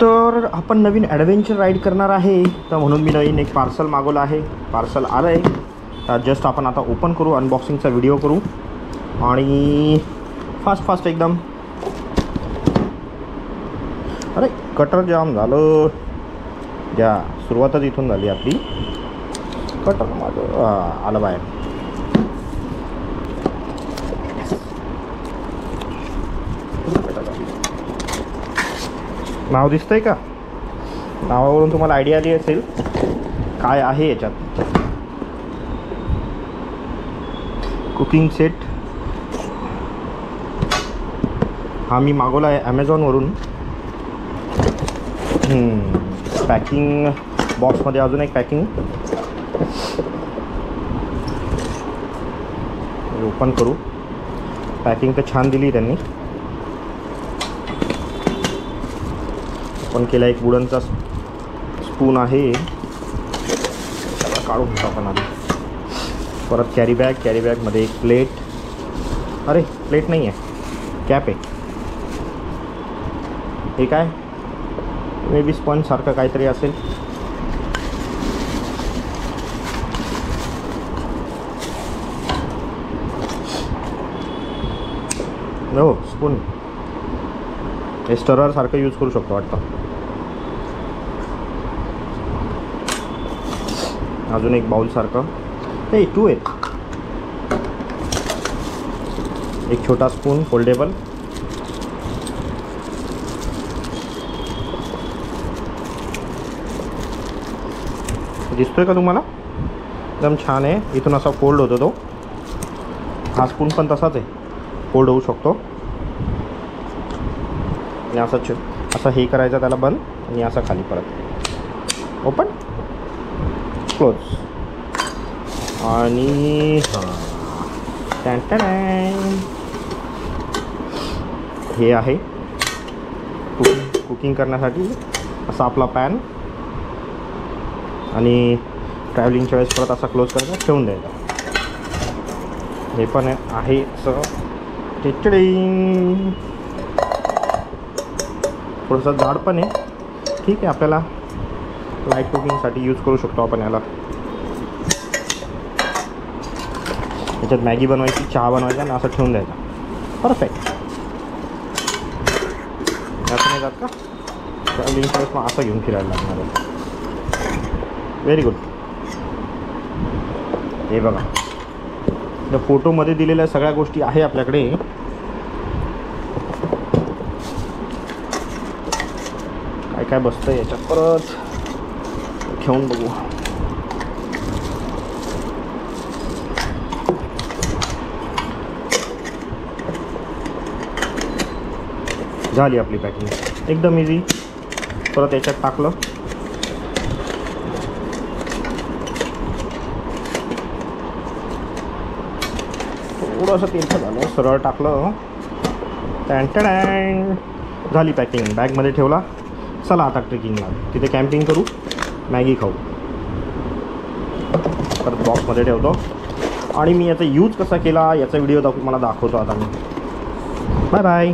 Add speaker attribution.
Speaker 1: तर आपण नवीन adventure ride करणार आहे, तर म्हणून मी नवीन एक पार्सल मागवलं आहे. पार्सल आलं आहे, तर जस्ट आपण आता ओपन करू, अनबॉक्सिंगचा व्हिडिओ करू आणि फास्ट एकदम. अरे कटर जाम झालं, ज्या सुरुवातच इथून झाली आपली. कटर माझं आलं बाहेर. नाव दिसतंय का? नावावरून तुम्हाला आयडिया आली असेल काय आहे याच्यात. कुकिंग सेट हा मी मागवला आहे ॲमेझॉनवरून. पॅकिंग बॉक्समध्ये अजून एक पॅकिंग. ओपन करू. पॅकिंग तर छान दिली त्यांनी. ओपन केला. एक वुडनचा स्पून आहे, त्याला काढून घेतो आपण आधी. परत कॅरी बॅगमध्ये एक प्लेट. अरे प्लेट नाही आहे, कॅप आहे. हे काय मे बी स्पंज सारखं काहीतरी असेल. हो स्पून. हे स्टरर सारखं यूज करू शकतो वाटतं. अजून एक बाउल सारखं. हे 2 आहेत. एक छोटा स्पून फोल्डेबल. दिसतोय का तुम्हाला? एकदम छान आहे. इथून असा फोल्ड होतो तो. हा स्पून पण तसाच आहे, फोल्ड होऊ शकतो. आणि असं हे करायचं त्याला बंद, आणि असं खाली परत ओपन क्लोज. आणि हे आहे कुकिंग करण्यासाठी असा आपला पॅन. आणि ट्रॅव्हलिंगच्या वेळेस परत असा क्लोज करायचा, ठेवून द्यायचा. हे पण आहे असं टिचडिंग. थोडंसं जाड पण आहे, ठीक आहे. आपल्याला लाईट कुकिंगसाठी यूज करू शकतो आपण याला. याच्यात मॅगी बनवायची, चहा बनवायचा आणि असं ठेवून द्यायचा. परफेक्ट. असं नाही जात का? ट्रॅव्हलिंगच्या वेळेस मग असं घेऊन फिरायला लागणार आहे. Very good. हे बघा, त्या फोटोमध्ये दिलेल्या सगळ्या गोष्टी आहे आपल्याकडे. काय बसतं याच्यात, परत घेऊन बघू. झाली आपली पॅकिंग एकदम इझी. परत याच्यात टाकलं. थोडंसं तेल झालं, सरळ टाकलं. टॅन. झाली पॅकिंग. बॅगमध्ये ठेवला. चला आता ट्रेकिंगला, तिथे कॅम्पिंग करू, मॅगी खाऊ. परत बॉक्समध्ये ठेवतो. आणि मी याचा यूज कसा केला याचा व्हिडिओ मला दाखवतो आता मी. Bye bye.